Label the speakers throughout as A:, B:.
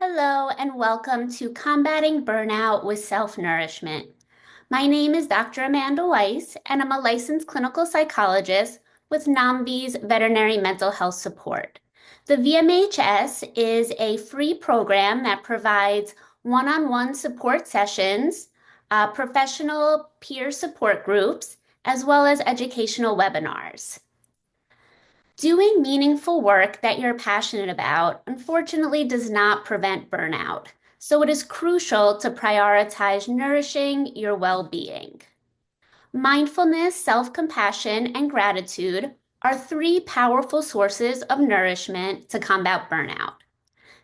A: Hello, and welcome to Combating Burnout with Self-Nourishment. My name is Dr. Amanda Weiss, and I'm a licensed clinical psychologist with NAMBI's Veterinary Mental Health Support. The VMHS is a free program that provides one-on-one support sessions, professional peer support groups, as well as educational webinars. Doing meaningful work that you're passionate about, unfortunately, does not prevent burnout. So it is crucial to prioritize nourishing your well-being. Mindfulness, self-compassion, and gratitude are three powerful sources of nourishment to combat burnout.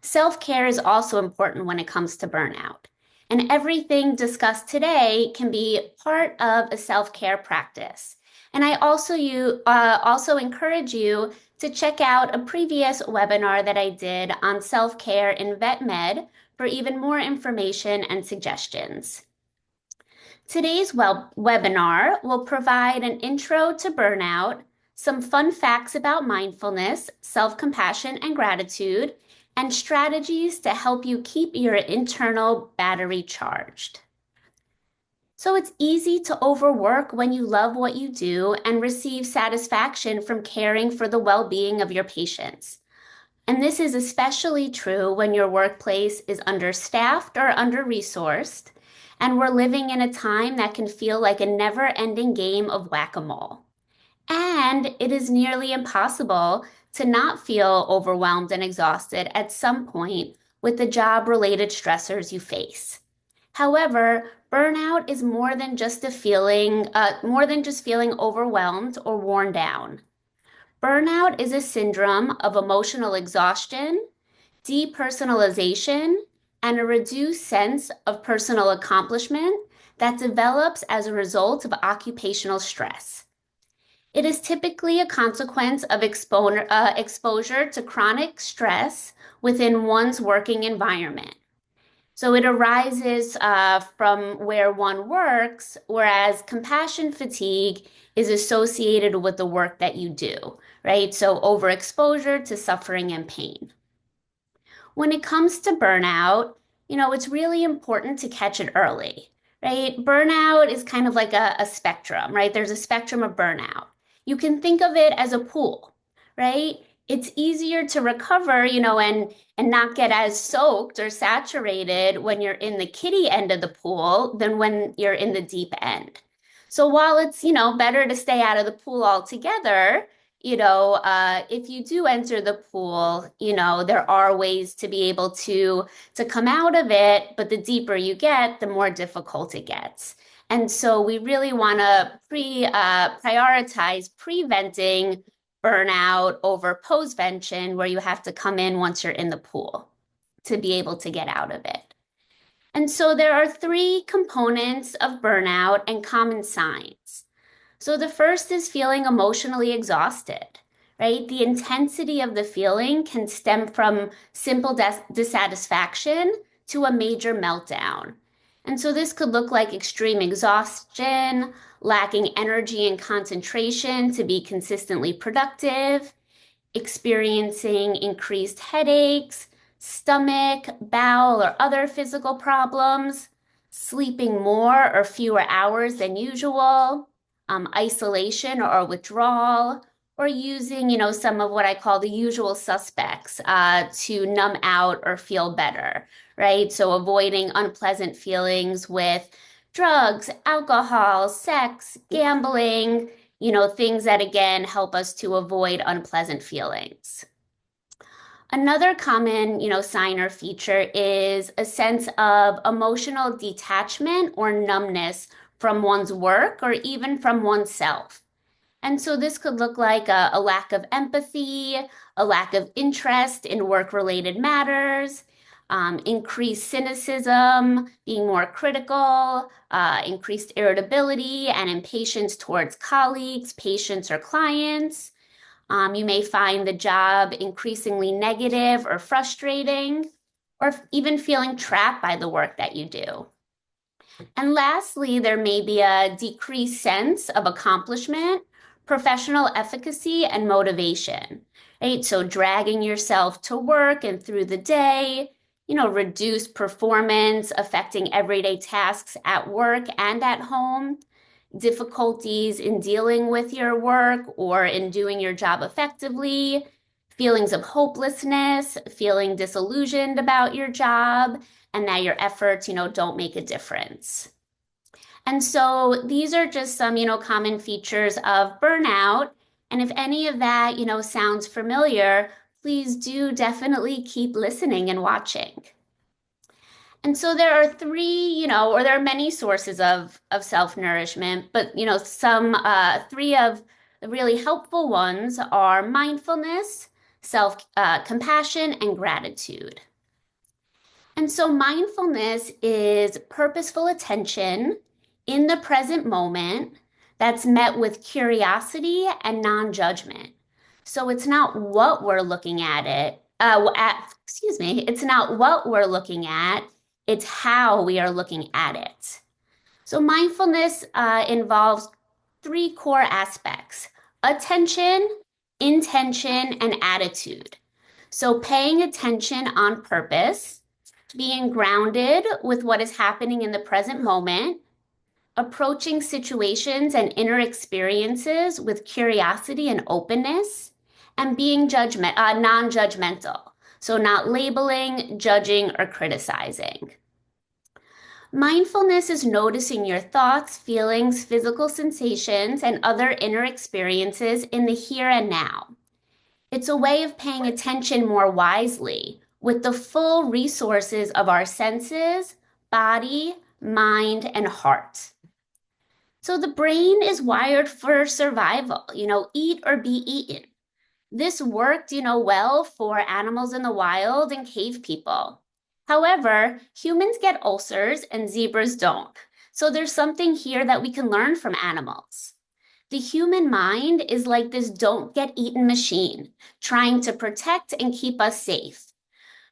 A: Self-care is also important when it comes to burnout. And everything discussed today can be part of a self-care practice. And I also encourage you to check out a previous webinar that I did on self-care in vet med for even more information and suggestions. Today's webinar will provide an intro to burnout, some fun facts about mindfulness, self-compassion, and gratitude, and strategies to help you keep your internal battery charged. So it's easy to overwork when you love what you do and receive satisfaction from caring for the well-being of your patients. And this is especially true when your workplace is understaffed or under-resourced, and we're living in a time that can feel like a never-ending game of whack-a-mole. And it is nearly impossible to not feel overwhelmed and exhausted at some point with the job-related stressors you face. However, burnout is more than just feeling overwhelmed or worn down. Burnout is a syndrome of emotional exhaustion, depersonalization, and a reduced sense of personal accomplishment that develops as a result of occupational stress. It is typically a consequence of exposure to chronic stress within one's working environment. So it arises from where one works, whereas compassion fatigue is associated with the work that you do, right? So overexposure to suffering and pain. When it comes to burnout, it's really important to catch it early, right? Burnout is kind of like a spectrum, right? There's a spectrum of burnout. You can think of it as a pool, right? It's easier to recover, and not get as soaked or saturated when you're in the kiddie end of the pool than when you're in the deep end. So while it's, better to stay out of the pool altogether, if you do enter the pool, there are ways to be able to come out of it, but the deeper you get, the more difficult it gets. And so we really want to prioritize preventing burnout over postvention, where you have to come in once you're in the pool to be able to get out of it. And so there are three components of burnout and common signs. So the first is feeling emotionally exhausted, right? The intensity of the feeling can stem from simple dissatisfaction to a major meltdown. And so this could look like extreme exhaustion, lacking energy and concentration to be consistently productive, experiencing increased headaches, stomach, bowel, or other physical problems, sleeping more or fewer hours than usual, isolation or withdrawal, or using, some of what I call the usual suspects to numb out or feel better, right? So avoiding unpleasant feelings with drugs, alcohol, sex, gambling, things that again help us to avoid unpleasant feelings. Another common, sign or feature is a sense of emotional detachment or numbness from one's work or even from oneself. And so this could look like a lack of empathy, a lack of interest in work-related matters, increased cynicism, being more critical, increased irritability and impatience towards colleagues, patients, or clients. You may find the job increasingly negative or frustrating, or even feeling trapped by the work that you do. And lastly, there may be a decreased sense of accomplishment, professional efficacy, and motivation, right? So dragging yourself to work and through the day, reduce performance, affecting everyday tasks at work and at home, difficulties in dealing with your work or in doing your job effectively, feelings of hopelessness, feeling disillusioned about your job, and that your efforts, don't make a difference. And so these are just some, common features of burnout. And if any of that, sounds familiar, please do definitely keep listening and watching. And so there are three, or there are many sources of self-nourishment, but some three of the really helpful ones are mindfulness, self compassion, and gratitude. And so mindfulness is purposeful attention in the present moment that's met with curiosity and non-judgment. So it's not what we're looking it's not what we're looking at, it's how we are looking at it. So mindfulness involves three core aspects: attention, intention, and attitude. So paying attention on purpose, being grounded with what is happening in the present moment, approaching situations and inner experiences with curiosity and openness, and being non-judgmental. So not labeling, judging, or criticizing. Mindfulness is noticing your thoughts, feelings, physical sensations, and other inner experiences in the here and now. It's a way of paying attention more wisely with the full resources of our senses, body, mind, and heart. So the brain is wired for survival, eat or be eaten. This worked, well for animals in the wild and cave people. However, humans get ulcers and zebras don't. So there's something here that we can learn from animals. The human mind is like this don't get eaten machine, trying to protect and keep us safe.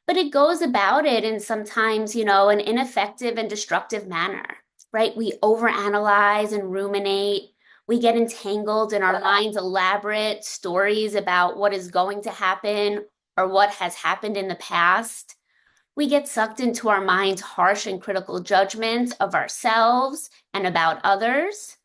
A: But it goes about it in sometimes, an ineffective and destructive manner, right? We overanalyze and ruminate. We get entangled in our mind's elaborate stories about what is going to happen or what has happened in the past. We get sucked into our mind's harsh and critical judgments of ourselves and about others.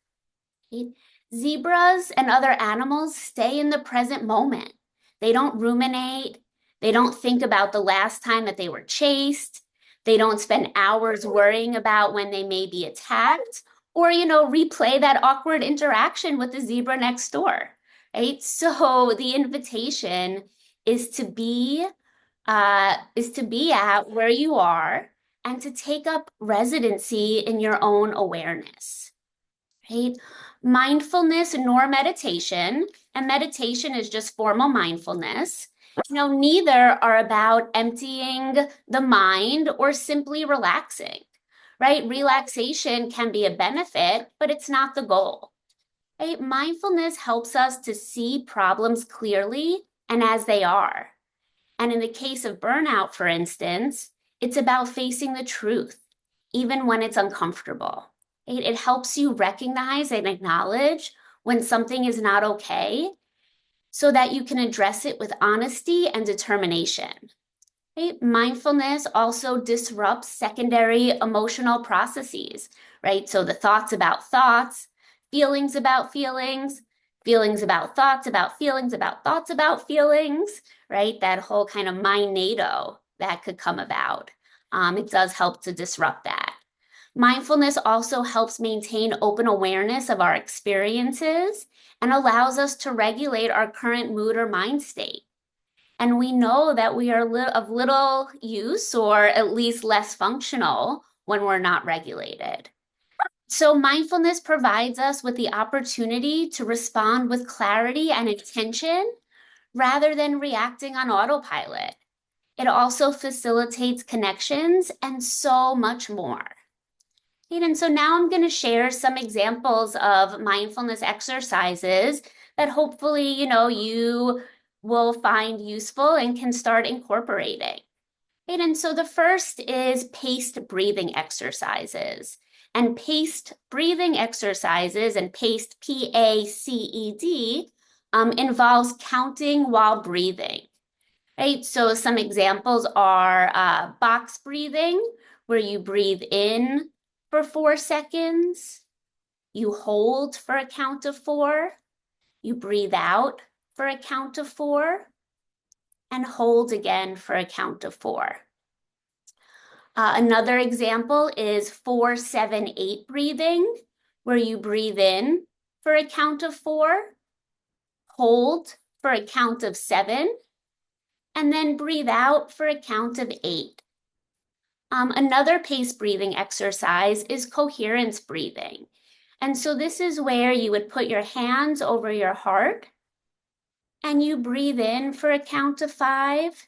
A: Zebras and other animals stay in the present moment. They don't ruminate. They don't think about the last time that they were chased. They don't spend hours worrying about when they may be attacked or, replay that awkward interaction with the zebra next door, right? So the invitation is to be at where you are and to take up residency in your own awareness, right? Mindfulness nor meditation, and meditation is just formal mindfulness. Neither are about emptying the mind or simply relaxing, right? Relaxation can be a benefit, but it's not the goal, right? Mindfulness helps us to see problems clearly and as they are. And in the case of burnout, for instance, it's about facing the truth, even when it's uncomfortable. It helps you recognize and acknowledge when something is not okay so that you can address it with honesty and determination. Right? Mindfulness also disrupts secondary emotional processes, right? So the thoughts about thoughts, feelings about feelings, feelings about thoughts about feelings about thoughts about feelings, right? That whole kind of mind-nado that could come about. It does help to disrupt that. Mindfulness also helps maintain open awareness of our experiences and allows us to regulate our current mood or mind state. And we know that we are of little use or at least less functional when we're not regulated. So mindfulness provides us with the opportunity to respond with clarity and intention rather than reacting on autopilot. It also facilitates connections and so much more. And so now I'm going to share some examples of mindfulness exercises that hopefully, you will find useful and can start incorporating. And so the first is paced breathing exercises. And paced breathing exercises, and paced, P-A-C-E-D, involves counting while breathing. right? So some examples are box breathing, where you breathe in for 4 seconds, you hold for a count of 4, you breathe out for a count of 4, and hold again for a count of 4. Another example is 4-7-8 breathing, where you breathe in for a count of 4, hold for a count of 7, and then breathe out for a count of 8. Another pace breathing exercise is coherence breathing. And so this is where you would put your hands over your heart and you breathe in for a count of 5.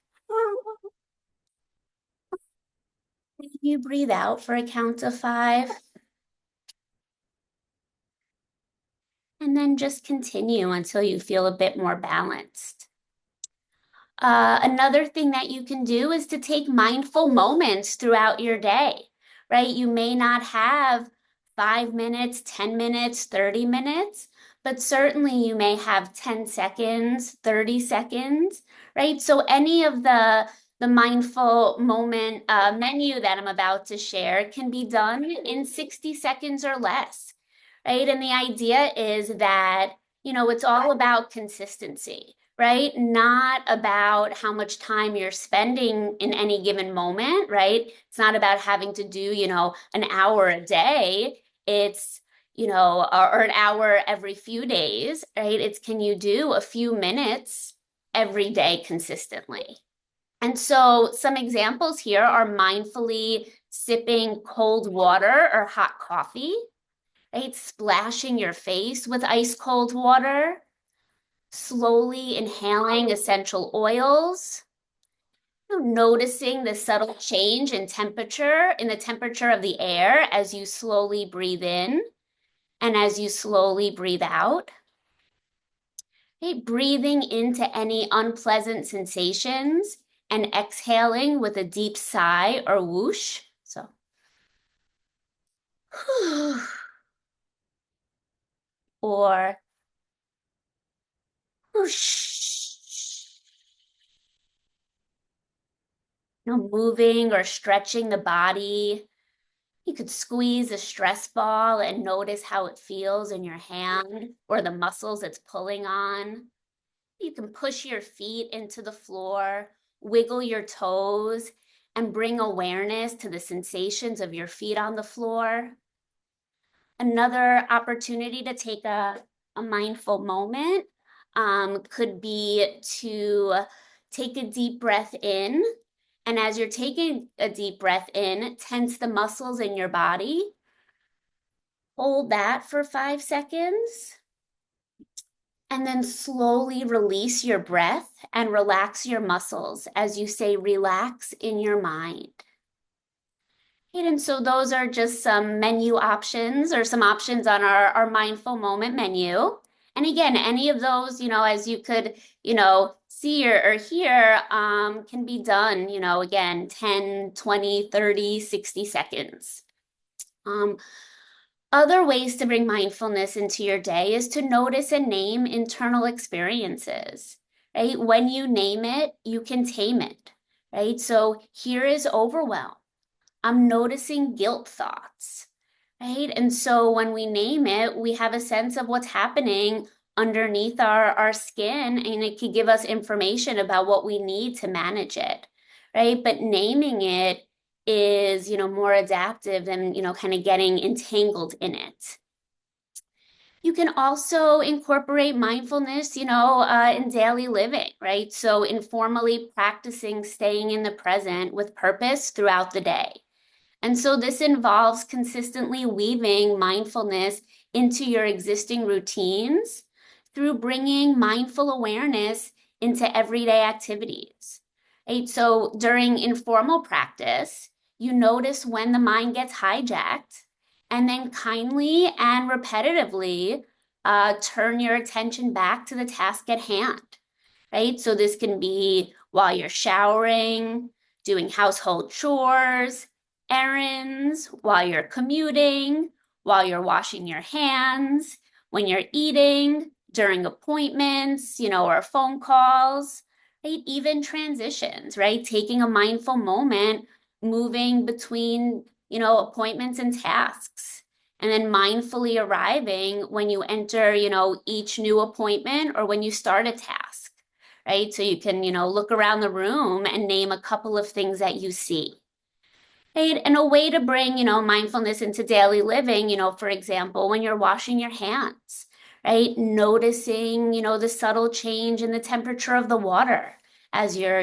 A: You breathe out for a count of 5. And then just continue until you feel a bit more balanced. Another thing that you can do is to take mindful moments throughout your day, right? You may not have 5 minutes, 10 minutes, 30 minutes, but certainly you may have 10 seconds, 30 seconds, right? So any of the mindful moment menu that I'm about to share can be done in 60 seconds or less, right? And the idea is that, it's all about consistency, right? Not about how much time you're spending in any given moment, right? It's not about having to do, an hour a day. It's, or an hour every few days, right? It's can you do a few minutes every day consistently? And so some examples here are mindfully sipping cold water or hot coffee, right? Splashing your face with ice cold water, slowly inhaling essential oils, noticing the subtle change in the temperature of the air as you slowly breathe in and as you slowly breathe out. Okay, breathing into any unpleasant sensations and exhaling with a deep sigh or whoosh. So, or whoosh. Moving or stretching the body. You could squeeze a stress ball and notice how it feels in your hand or the muscles it's pulling on. You can push your feet into the floor, wiggle your toes, and bring awareness to the sensations of your feet on the floor. Another opportunity to take a mindful moment could be to take a deep breath in. And as you're taking a deep breath in, tense the muscles in your body. Hold that for 5 seconds. And then slowly release your breath and relax your muscles as you say relax in your mind. And so those are just some menu options or some options on our mindful moment menu. And again, any of those, as you could, see or hear, can be done, again, 10, 20, 30, 60 seconds. Other ways to bring mindfulness into your day is to notice and name internal experiences, right? When you name it, you can tame it, right? So here is overwhelm. I'm noticing guilt thoughts, right? And so when we name it, we have a sense of what's happening underneath our skin, and it could give us information about what we need to manage it, right? But naming it is, more adaptive than, kind of getting entangled in it. You can also incorporate mindfulness, in daily living, right? So informally practicing staying in the present with purpose throughout the day. And so this involves consistently weaving mindfulness into your existing routines through bringing mindful awareness into everyday activities. Right? So during informal practice, you notice when the mind gets hijacked, and then kindly and repetitively turn your attention back to the task at hand. Right? So this can be while you're showering, doing household chores, errands, while you're commuting, while you're washing your hands, when you're eating, during appointments, or phone calls, right? Even transitions, right? Taking a mindful moment, moving between, appointments and tasks, and then mindfully arriving when you enter, each new appointment or when you start a task, right? So you can, look around the room and name a couple of things that you see. Right? And a way to bring, mindfulness into daily living, for example, when you're washing your hands, right? Noticing, the subtle change in the temperature of the water as you're,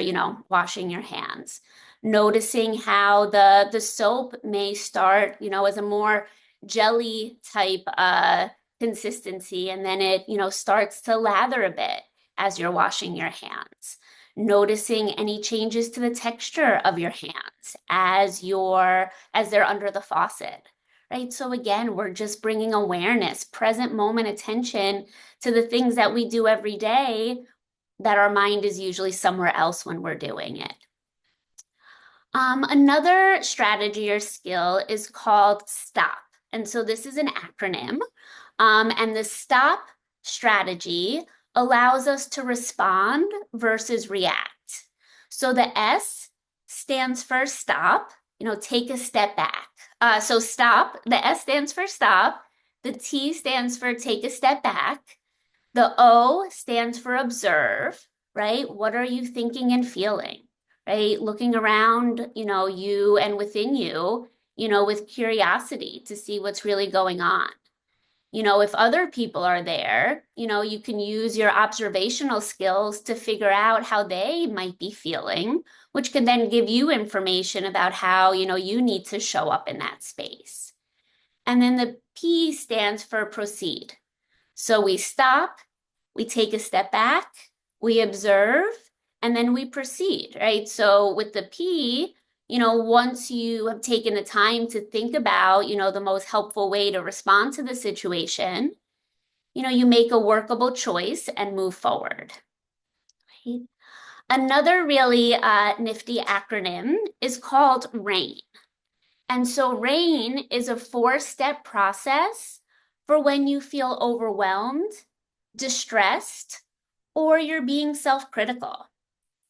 A: washing your hands. Noticing how the soap may start, as a more jelly type consistency, and then it, starts to lather a bit as you're washing your hands. Noticing any changes to the texture of your hands as they're under the faucet, right? So again, we're just bringing awareness, present moment attention to the things that we do every day that our mind is usually somewhere else when we're doing it. Another strategy or skill is called STOP. And so this is an acronym. And the STOP strategy allows us to respond versus react. So the S stands for stop, take a step back. So stop, the S stands for stop. The T stands for take a step back. The O stands for observe, right? What are you thinking and feeling, right? Looking around, you and within you, with curiosity to see what's really going on. If other people are there, you can use your observational skills to figure out how they might be feeling, which can then give you information about how, you need to show up in that space. And then the P stands for proceed. So we stop, we take a step back, we observe, and then we proceed, right? So with the P, once you have taken the time to think about, the most helpful way to respond to the situation, you make a workable choice and move forward. Right? Another really nifty acronym is called RAIN. And so RAIN is a 4-step process for when you feel overwhelmed, distressed, or you're being self-critical.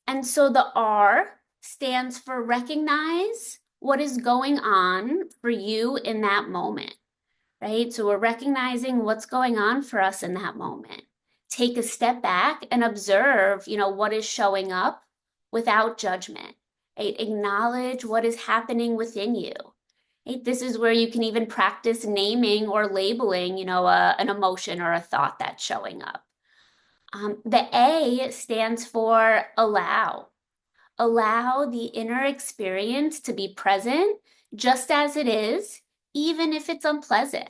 A: And so the R stands for recognize what is going on for you in that moment, right? So we're recognizing what's going on for us in that moment. Take a step back and observe, what is showing up without judgment, right? Acknowledge what is happening within you. Right? This is where you can even practice naming or labeling, an emotion or a thought that's showing up. The A stands for allow. Allow the inner experience to be present just as it is, even if it's unpleasant.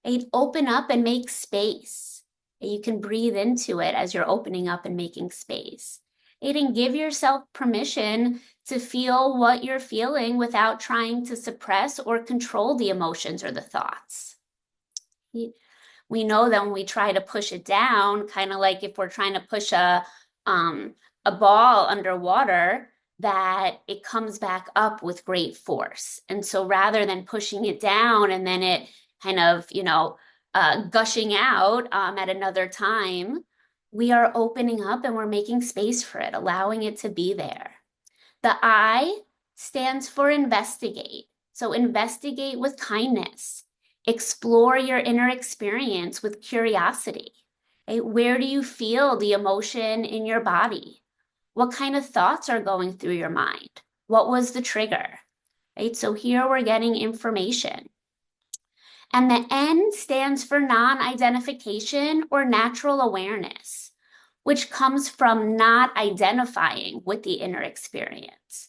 A: And open up and make space. And you can breathe into it as you're opening up and making space. And give yourself permission to feel what you're feeling without trying to suppress or control the emotions or the thoughts. We know that when we try to push it down, kind of like if we're trying to push a ball underwater, that it comes back up with great force. And so rather than pushing it down and then it kind of, gushing out at another time, we are opening up and we're making space for it, allowing it to be there. The I stands for investigate. So investigate with kindness. Explore your inner experience with curiosity. Right? Where do you feel the emotion in your body? What kind of thoughts are going through your mind? What was the trigger? Right? So here we're getting information. And the N stands for non-identification or natural awareness, which comes from not identifying with the inner experience,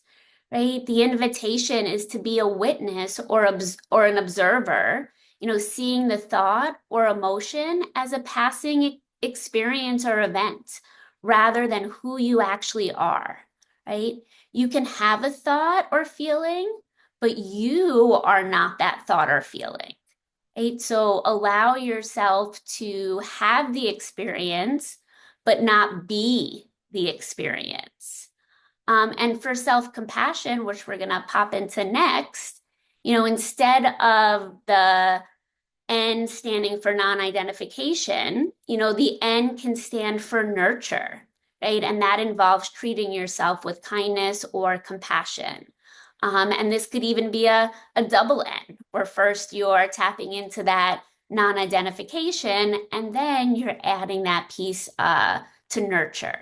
A: right? The invitation is to be a witness or an observer, seeing the thought or emotion as a passing experience or event rather than who you actually are, right? You can have a thought or feeling, but you are not that thought or feeling. Right? So allow yourself to have the experience, but not be the experience. And for self-compassion, which we're going to pop into next, instead of the N standing for non-identification, the N can stand for nurture, right? And that involves treating yourself with kindness or compassion. And this could even be a double N, where first you're tapping into that non-identification, and then you're adding that piece to nurture.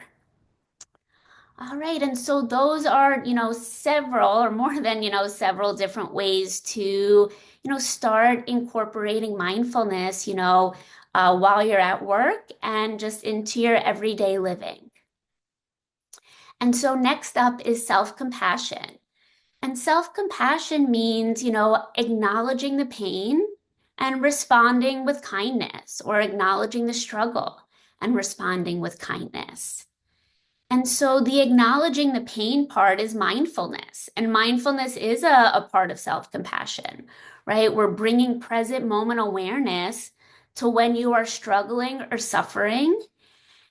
A: All right, and so those are, several or more than, several different ways to, start incorporating mindfulness, while you're at work and just into your everyday living. And so next up is self-compassion. And self-compassion means, acknowledging the pain and responding with kindness, or acknowledging the struggle and responding with kindness. And so the acknowledging the pain part is mindfulness. And mindfulness is a part of self-compassion, right? We're bringing present moment awareness to when you are struggling or suffering,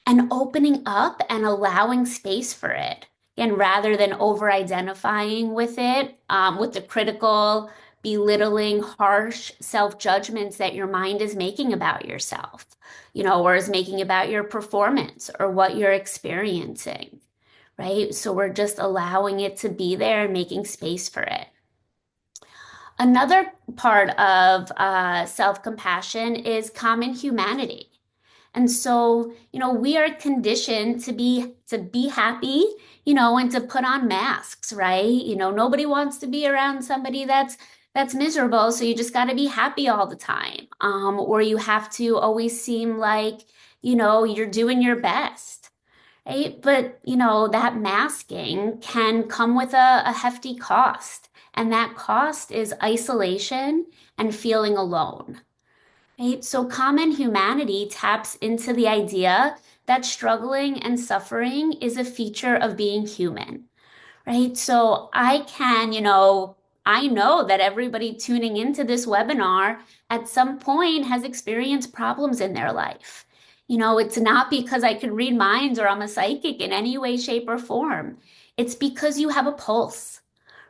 A: and opening up and allowing space for it. And rather than over identifying with it, with the critical, belittling, harsh self judgments that your mind is making about yourself, or is making about your performance or what you're experiencing, right? So we're just allowing it to be there and making space for it. Another part of self compassion is common humanity. And so, we are conditioned to be happy, and to put on masks, right? Nobody wants to be around somebody that's miserable, so you just got to be happy all the time. Or you have to always seem like, you're doing your best, right? But, that masking can come with a hefty cost, and that cost is isolation and feeling alone. Right? So common humanity taps into the idea that struggling and suffering is a feature of being human, right? So I know that everybody tuning into this webinar at some point has experienced problems in their life. It's not because I can read minds or I'm a psychic in any way, shape, or form. It's because you have a pulse,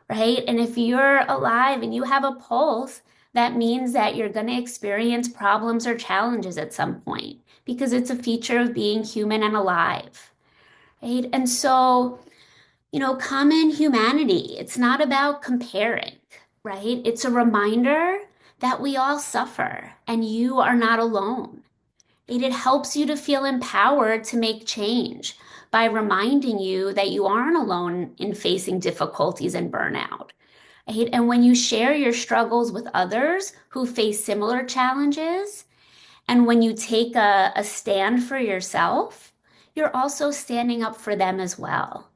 A: right? And if you're alive and you have a pulse, that means that you're going to experience problems or challenges at some point, because it's a feature of being human and alive, right? And so, common humanity, it's not about comparing, right? It's a reminder that we all suffer and you are not alone. It helps you to feel empowered to make change by reminding you that you aren't alone in facing difficulties and burnout. Right? And when you share your struggles with others who face similar challenges, and when you take a stand for yourself, you're also standing up for them as well.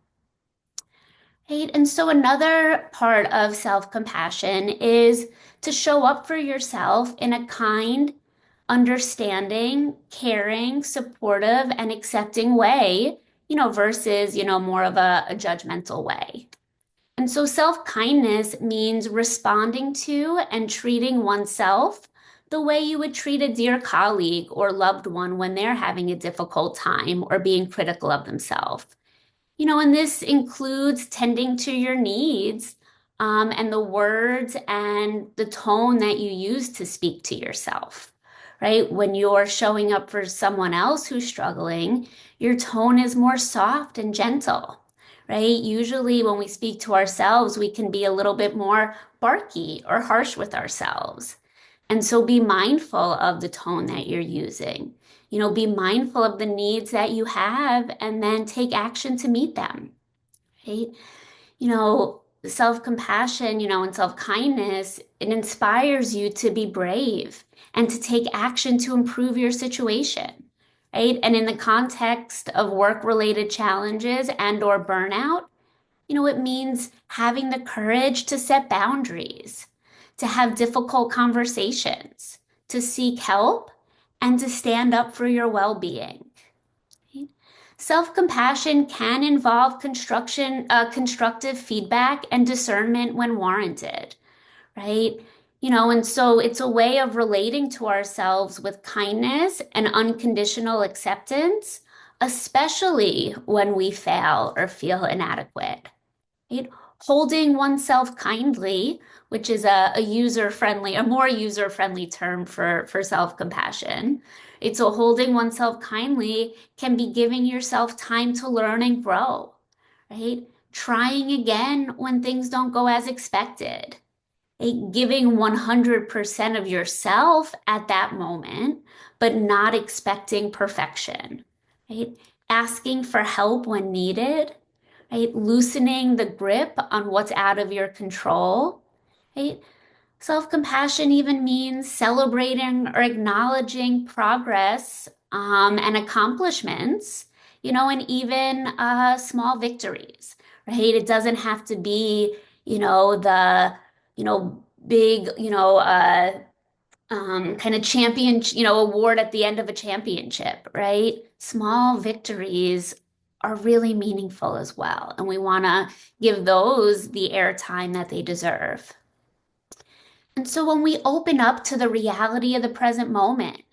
A: Right? And so another part of self-compassion is to show up for yourself in a kind, understanding, caring, supportive, and accepting way, versus, more of a judgmental way. And so self-kindness means responding to and treating oneself the way you would treat a dear colleague or loved one when they're having a difficult time or being critical of themselves. And this includes tending to your needs, and the words and the tone that you use to speak to yourself, right? When you're showing up for someone else who's struggling, your tone is more soft and gentle, right? Usually when we speak to ourselves, we can be a little bit more barky or harsh with ourselves. And so be mindful of the tone that you're using. Be mindful of the needs that you have and then take action to meet them, right? Self-compassion, and self-kindness, it inspires you to be brave and to take action to improve your situation, right? And in the context of work-related challenges and or burnout, it means having the courage to set boundaries, to have difficult conversations, to seek help, and to stand up for your well-being. Self-compassion can involve constructive feedback and discernment when warranted, right? And so it's a way of relating to ourselves with kindness and unconditional acceptance, especially when we fail or feel inadequate. Right? Holding oneself kindly, which is a more user-friendly term for self-compassion, Right? So holding oneself kindly can be giving yourself time to learn and grow, right? Trying again when things don't go as expected. Giving 100% of yourself at that moment, but not expecting perfection, right? Asking for help when needed, right? Loosening the grip on what's out of your control, right? Self-compassion even means celebrating or acknowledging progress and accomplishments, and even small victories, right? It doesn't have to be, the, big, kind of champion, award at the end of a championship, right? Small victories are really meaningful as well, and we want to give those the airtime that they deserve. And so when we open up to the reality of the present moment,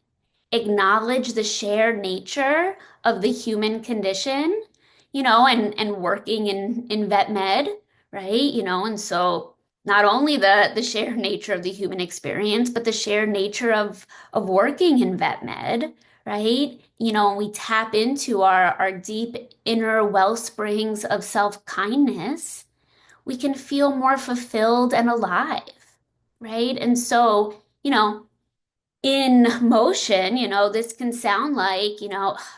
A: acknowledge the shared nature of the human condition, and working in vet med, right? And so not only the shared nature of the human experience, but the shared nature of working in vet med, right? We tap into our deep inner well springs of self-kindness, we can feel more fulfilled and alive, right? And so, in motion, this can sound like,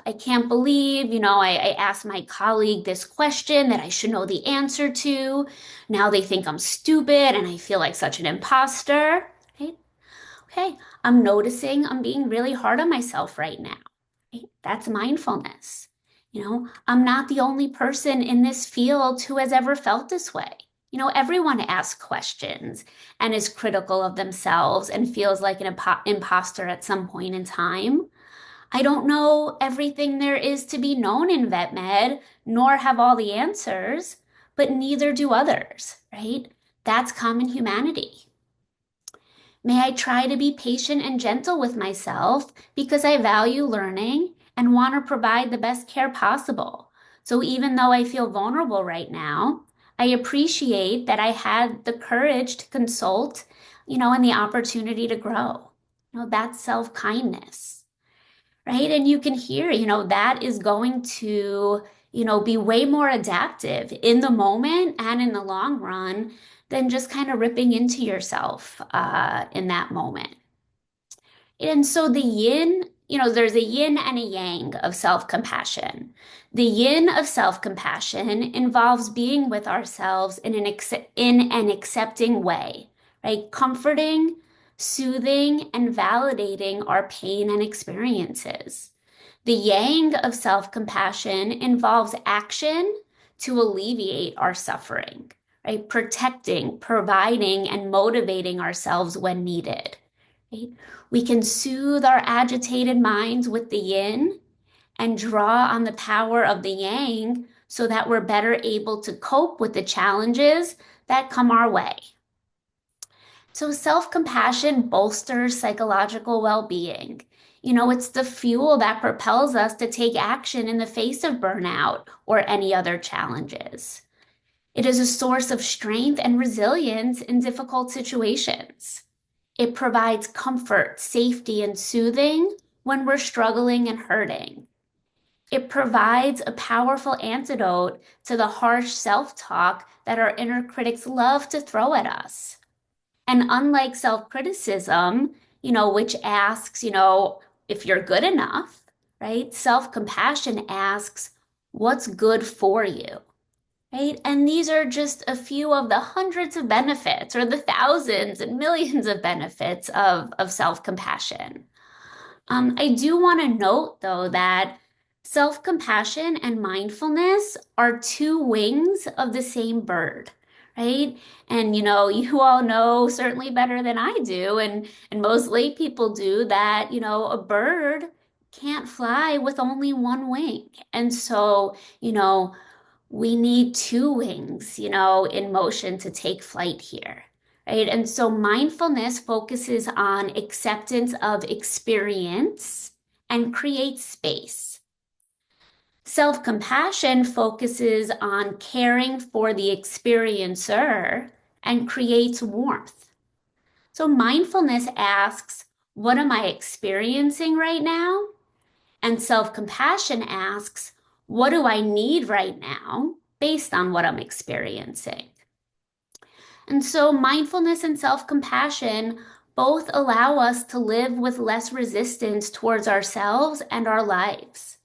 A: I can't believe, I asked my colleague this question that I should know the answer to. Now they think I'm stupid and I feel like such an imposter. Right? Okay, I'm noticing I'm being really hard on myself right now. Right? That's mindfulness. I'm not the only person in this field who has ever felt this way. Everyone asks questions and is critical of themselves and feels like an imposter at some point in time. I don't know everything there is to be known in vet med, nor have all the answers, but neither do others, right? That's common humanity. May I try to be patient and gentle with myself because I value learning and want to provide the best care possible. So even though I feel vulnerable right now, I appreciate that I had the courage to consult, and the opportunity to grow. That's self-kindness, right? And you can hear, that is going to, be way more adaptive in the moment and in the long run than just kind of ripping into yourself in that moment. And so the yin, there's a yin and a yang of self-compassion. The yin of self-compassion involves being with ourselves in an accepting way, right? Comforting, soothing, and validating our pain and experiences. The yang of self-compassion involves action to alleviate our suffering, right? Protecting, providing, and motivating ourselves when needed. Right? We can soothe our agitated minds with the yin and draw on the power of the yang so that we're better able to cope with the challenges that come our way. So self-compassion bolsters psychological well-being. It's the fuel that propels us to take action in the face of burnout or any other challenges. It is a source of strength and resilience in difficult situations. It provides comfort, safety, and soothing when we're struggling and hurting. It provides a powerful antidote to the harsh self-talk that our inner critics love to throw at us. And unlike self-criticism, which asks, if you're good enough, right? Self-compassion asks, what's good for you? Right? And these are just a few of the hundreds of benefits or the thousands and millions of benefits of self-compassion. I do want to note, though, that self-compassion and mindfulness are two wings of the same bird, right? And you all know certainly better than I do, and most lay people do that, a bird can't fly with only one wing. And so, we need two wings, in motion to take flight here, right? And so mindfulness focuses on acceptance of experience and creates space. Self-compassion focuses on caring for the experiencer and creates warmth. So mindfulness asks, what am I experiencing right now? And self-compassion asks, what do I need right now based on what I'm experiencing? And so mindfulness and self-compassion both allow us to live with less resistance towards ourselves and our lives.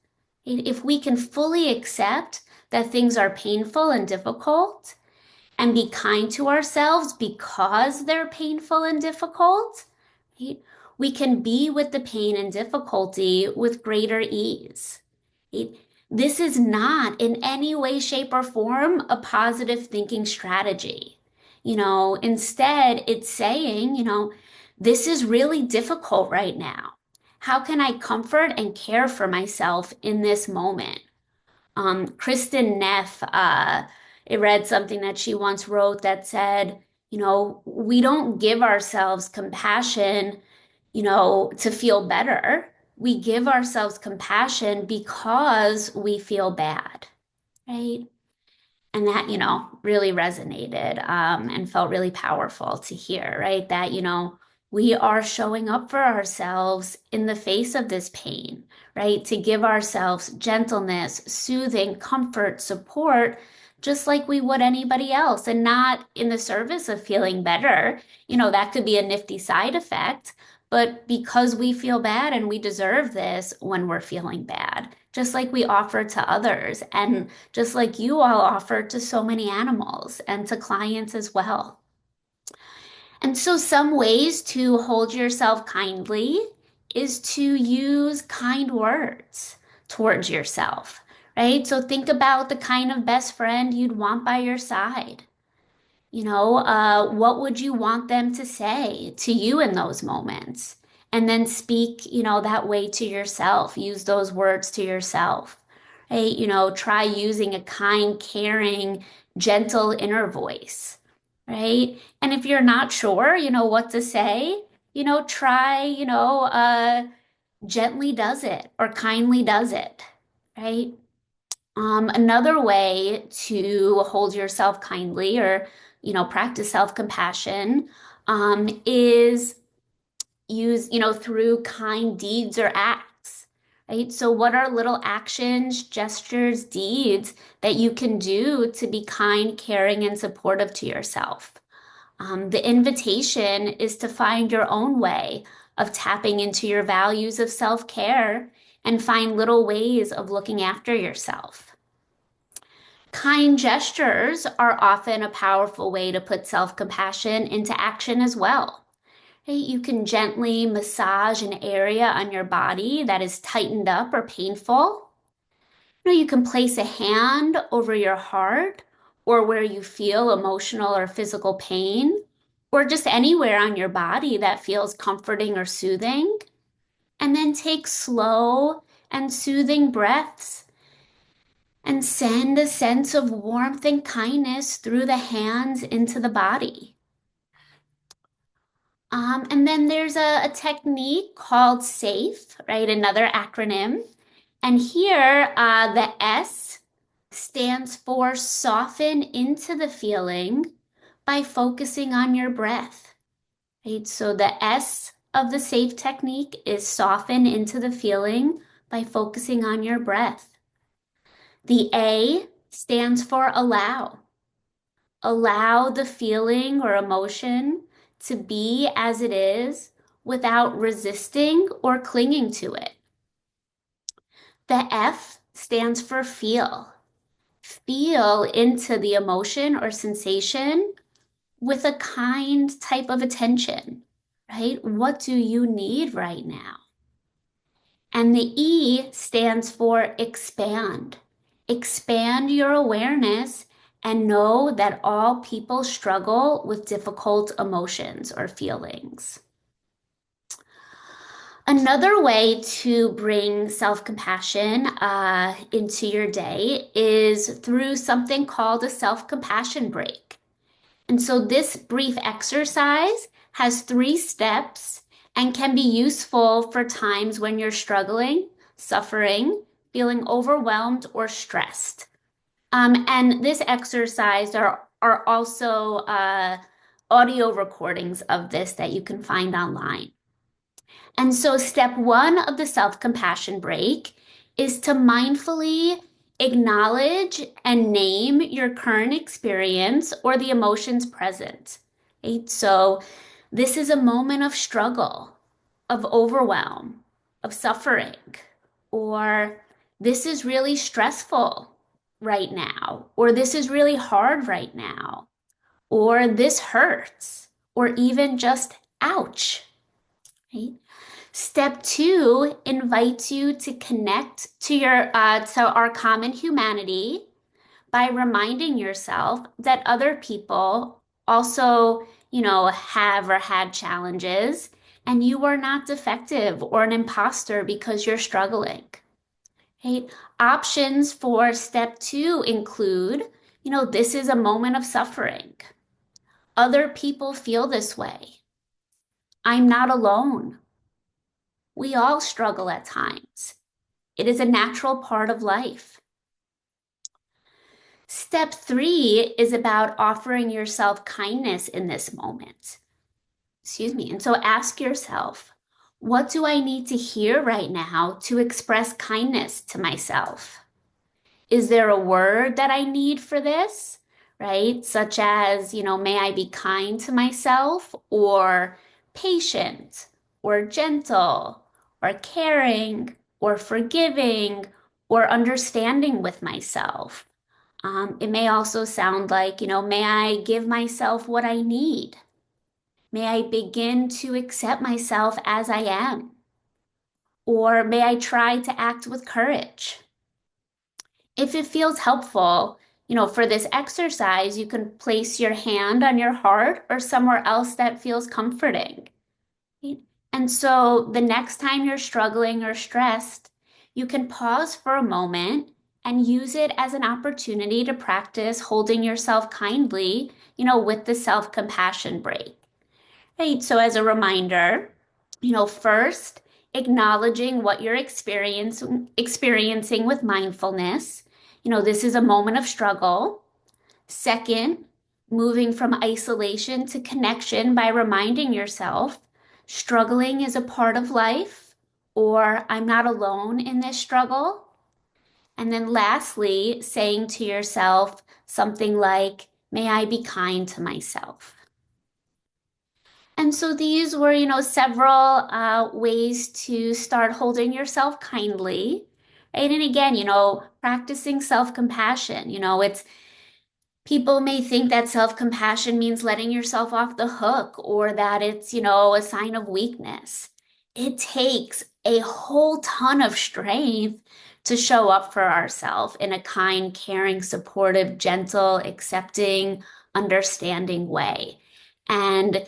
A: If we can fully accept that things are painful and difficult and be kind to ourselves because they're painful and difficult, right? We can be with the pain and difficulty with greater ease. Right? This is not in any way, shape, or form a positive thinking strategy. Instead, it's saying, this is really difficult right now. How can I comfort and care for myself in this moment? Kristen Neff, I read something that she once wrote that said, we don't give ourselves compassion, to feel better. We give ourselves compassion because we feel bad, right? And that, really resonated and felt really powerful to hear, right? That, we are showing up for ourselves in the face of this pain, right? To give ourselves gentleness, soothing, comfort, support, just like we would anybody else, and not in the service of feeling better. That could be a nifty side effect, but because we feel bad and we deserve this when we're feeling bad, just like we offer to others. And just like you all offer to so many animals and to clients as well. And so, some ways to hold yourself kindly is to use kind words towards yourself, right? So, think about the kind of best friend you'd want by your side. What would you want them to say to you in those moments? And then speak, that way to yourself. Use those words to yourself. Hey, try using a kind, caring, gentle inner voice, right? And if you're not sure, what to say, try, gently does it or kindly does it, right? Another way to hold yourself kindly or, practice self-compassion, is use, through kind deeds or acts, right? So what are little actions, gestures, deeds that you can do to be kind, caring, and supportive to yourself? The invitation is to find your own way of tapping into your values of self-care and find little ways of looking after yourself. Kind gestures are often a powerful way to put self-compassion into action as well. Right? You can gently massage an area on your body that is tightened up or painful. You can place a hand over your heart or where you feel emotional or physical pain, or just anywhere on your body that feels comforting or soothing. And then take slow and soothing breaths and send a sense of warmth and kindness through the hands into the body. And then there's a technique called SAFE, right? Another acronym. And here, the S stands for soften into the feeling by focusing on your breath, right? So the S of the SAFE technique is soften into the feeling by focusing on your breath. The A stands for allow. Allow the feeling or emotion to be as it is without resisting or clinging to it. The F stands for feel. Feel into the emotion or sensation with a kind type of attention, right? What do you need right now? And the E stands for expand. Expand your awareness and know that all people struggle with difficult emotions or feelings. Another way to bring self-compassion into your day is through something called a self-compassion break. And so this brief exercise has 3 steps and can be useful for times when you're struggling, suffering, feeling overwhelmed, or stressed. And this exercise are also audio recordings of this that you can find online. And so, step one of the self-compassion break is to mindfully acknowledge and name your current experience or the emotions present. Right? So, this is a moment of struggle, of overwhelm, of suffering, or this is really stressful right now, or this is really hard right now, or this hurts, or even just ouch. Right? Step two invites you to connect to our common humanity by reminding yourself that other people also, have or had challenges, and you are not defective or an imposter because you're struggling. Right? Options for step two include, this is a moment of suffering. Other people feel this way. I'm not alone. We all struggle at times. It is a natural part of life. Step three is about offering yourself kindness in this moment. Excuse me. And so ask yourself, what do I need to hear right now to express kindness to myself? Is there a word that I need for this? Right? Such as, may I be kind to myself, or patient, or gentle, or caring, or forgiving, or understanding with myself. It may also sound like, may I give myself what I need? May I begin to accept myself as I am? Or may I try to act with courage? If it feels helpful, for this exercise, you can place your hand on your heart or somewhere else that feels comforting. Right? And so the next time you're struggling or stressed, you can pause for a moment and use it as an opportunity to practice holding yourself kindly, with the self-compassion break. Right? So as a reminder, first, acknowledging what you're experiencing with mindfulness. This is a moment of struggle. Second, moving from isolation to connection by reminding yourself struggling is a part of life, or I'm not alone in this struggle. And then lastly, saying to yourself something like, may I be kind to myself. And so these were, several ways to start holding yourself kindly, right? And again, practicing self-compassion, it's people may think that self-compassion means letting yourself off the hook or that it's, a sign of weakness. It takes a whole ton of strength to show up for ourselves in a kind, caring, supportive, gentle, accepting, understanding way. And,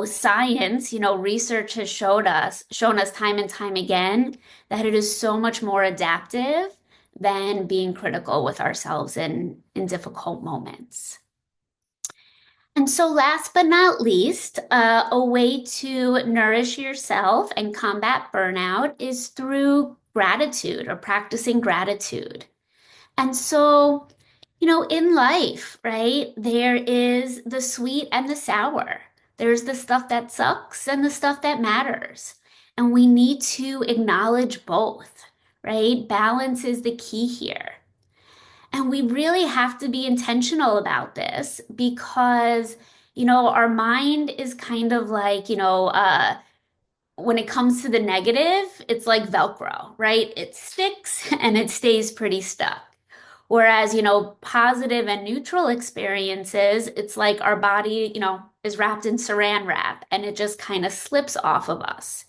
A: science, research has shown us time and time again that it is so much more adaptive than being critical with ourselves in difficult moments. And so, last but not least, a way to nourish yourself and combat burnout is through gratitude or practicing gratitude. And so, in life, right, there is the sweet and the sour. There's the stuff that sucks and the stuff that matters. And we need to acknowledge both, right? Balance is the key here. And we really have to be intentional about this because, our mind is kind of like, when it comes to the negative, it's like Velcro, right? It sticks and it stays pretty stuck. Whereas, positive and neutral experiences, it's like our body, is wrapped in saran wrap and it just kind of slips off of us.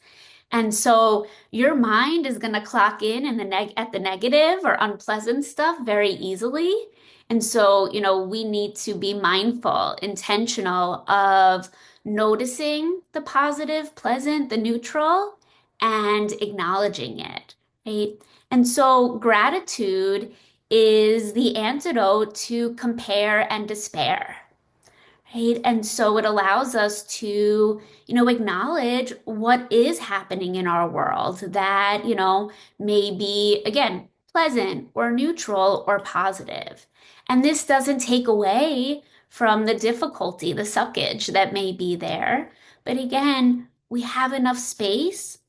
A: And so your mind is going to clock in at the negative or unpleasant stuff very easily. And so, we need to be mindful, intentional of noticing the positive, pleasant, the neutral, and acknowledging it, right? And so gratitude is the antidote to compare and despair. Right. And so it allows us to, acknowledge what is happening in our world that, may be, again, pleasant or neutral or positive. And this doesn't take away from the difficulty, the suckage that may be there. But again, we have enough space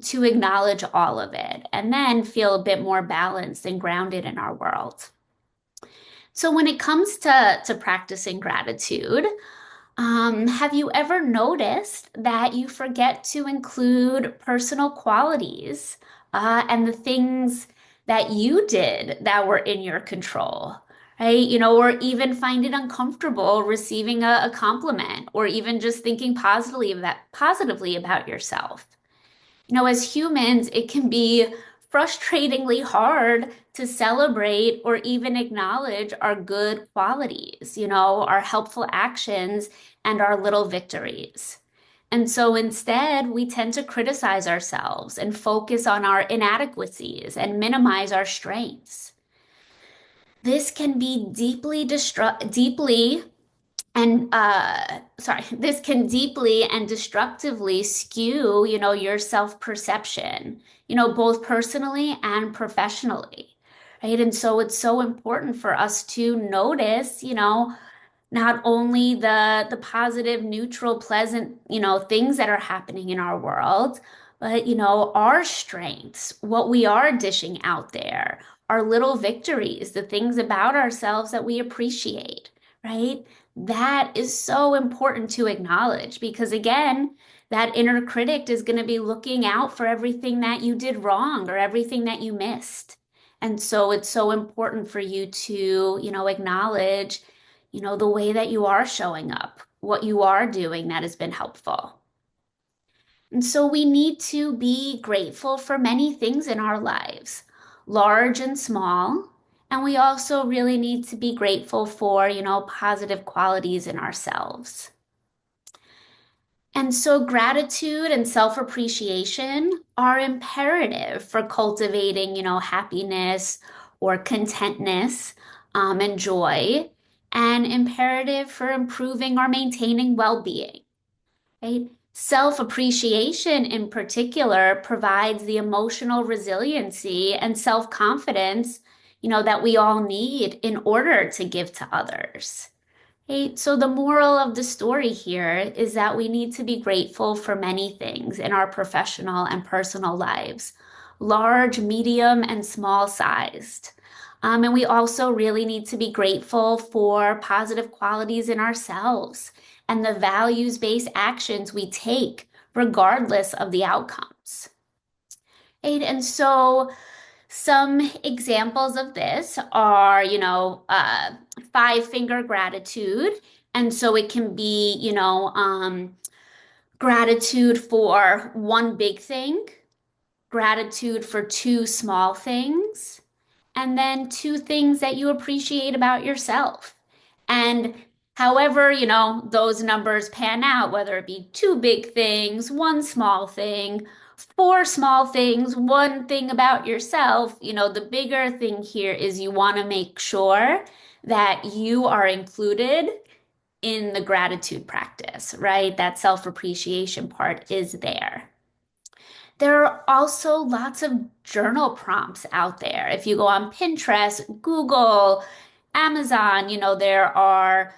A: to acknowledge all of it and then feel a bit more balanced and grounded in our world. So when it comes to practicing gratitude, have you ever noticed that you forget to include personal qualities and the things that you did that were in your control, right? Or even find it uncomfortable receiving a compliment or even just thinking positively about yourself? As humans, it can be frustratingly hard to celebrate or even acknowledge our good qualities, our helpful actions and our little victories. And so instead, we tend to criticize ourselves and focus on our inadequacies and minimize our strengths. This can be deeply and this can deeply and destructively skew, your self-perception, both personally and professionally, right? And so it's so important for us to notice, not only the positive, neutral, pleasant, things that are happening in our world, but our strengths, what we are dishing out there, our little victories, the things about ourselves that we appreciate, right? That is so important to acknowledge because again, that inner critic is going to be looking out for everything that you did wrong or everything that you missed. And so it's so important for you to, acknowledge the way that you are showing up, what you are doing that has been helpful. And so we need to be grateful for many things in our lives, large and small. And we also really need to be grateful for, positive qualities in ourselves. And so gratitude and self-appreciation are imperative for cultivating, happiness or contentness, and joy, and imperative for improving or maintaining well-being, right? Self-appreciation in particular provides the emotional resiliency and self-confidence, that we all need in order to give to others. Hey, so the moral of the story here is that we need to be grateful for many things in our professional and personal lives, large, medium, and small sized. And we also really need to be grateful for positive qualities in ourselves and the values-based actions we take regardless of the outcomes. Right? And so some examples of this are, five-finger gratitude. And so it can be, gratitude for one big thing, gratitude for two small things, and then two things that you appreciate about yourself. And however, those numbers pan out, whether it be two big things, one small thing, four small things, one thing about yourself, the bigger thing here is you want to make sure that you are included in the gratitude practice, right? That self-appreciation part is there. There are also lots of journal prompts out there. If you go on Pinterest, Google, Amazon, there are,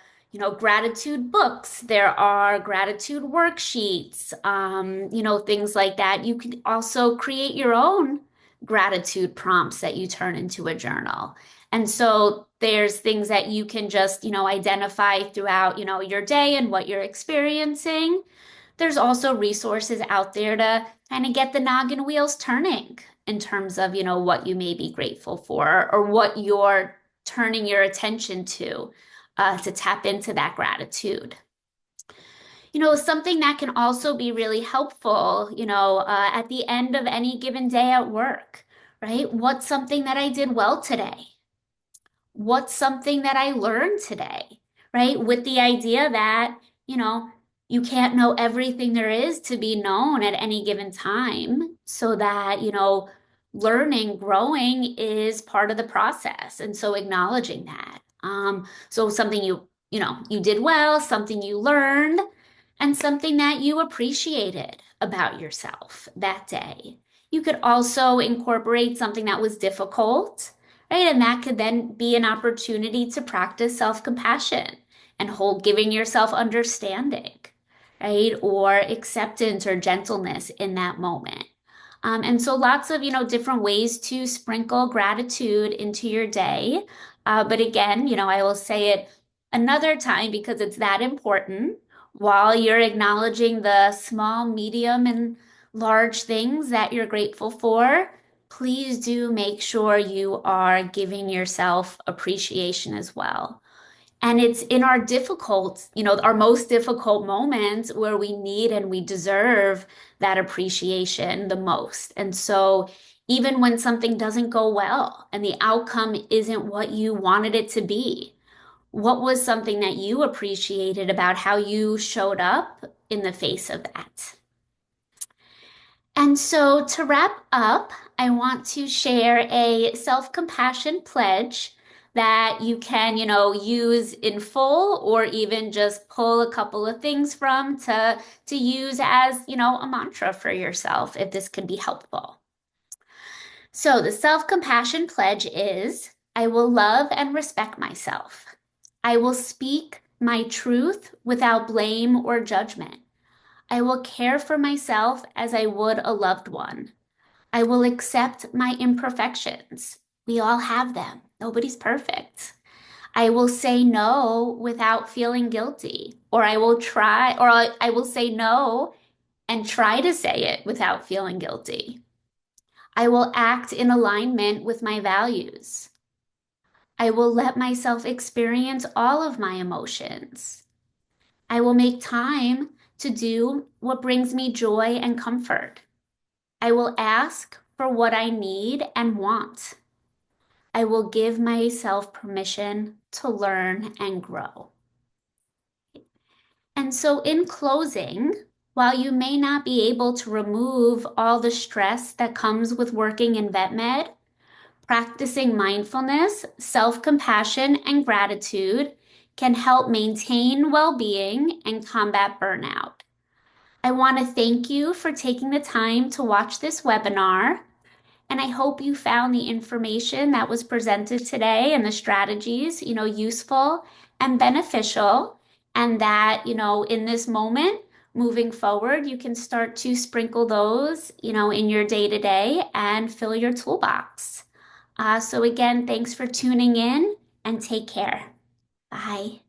A: gratitude books, there are gratitude worksheets, things like that. You can also create your own gratitude prompts that you turn into a journal. And so there's things that you can just, identify throughout, your day and what you're experiencing. There's also resources out there to kind of get the noggin wheels turning in terms of, what you may be grateful for or what you're turning your attention to tap into that gratitude. Something that can also be really helpful, at the end of any given day at work, right? What's something that I did well today? What's something that I learned today, right? With the idea that, you can't know everything there is to be known at any given time, so that, learning, growing is part of the process. And so acknowledging that. So something you did well, something you learned, and something that you appreciated about yourself that day. You could also incorporate something that was difficult, right? And that could then be an opportunity to practice self-compassion and hold giving yourself understanding, right? Or acceptance or gentleness in that moment. And so lots of, different ways to sprinkle gratitude into your day. But again, I will say it another time because it's that important. While you're acknowledging the small, medium, and large things that you're grateful for, please do make sure you are giving yourself appreciation as well. And it's in our difficult, our most difficult moments where we need and we deserve that appreciation the most. And so, even when something doesn't go well and the outcome isn't what you wanted it to be, what was something that you appreciated about how you showed up in the face of that? And so to wrap up, I want to share a self-compassion pledge that you can, use in full or even just pull a couple of things from to use as, a mantra for yourself if this can be helpful. So the self-compassion pledge is, I will love and respect myself. I will speak my truth without blame or judgment. I will care for myself as I would a loved one. I will accept my imperfections. We all have them. Nobody's perfect. I will say no without feeling guilty, or I will say no and try to say it without feeling guilty. I will act in alignment with my values. I will let myself experience all of my emotions. I will make time to do what brings me joy and comfort. I will ask for what I need and want. I will give myself permission to learn and grow. And so, in closing, while you may not be able to remove all the stress that comes with working in vet med, practicing mindfulness, self-compassion, and gratitude can help maintain well-being and combat burnout. I want to thank you for taking the time to watch this webinar. And I hope you found the information that was presented today and the strategies, useful and beneficial. And that, in this moment, moving forward, you can start to sprinkle those, in your day to day and fill your toolbox. So again, thanks for tuning in and take care. Bye.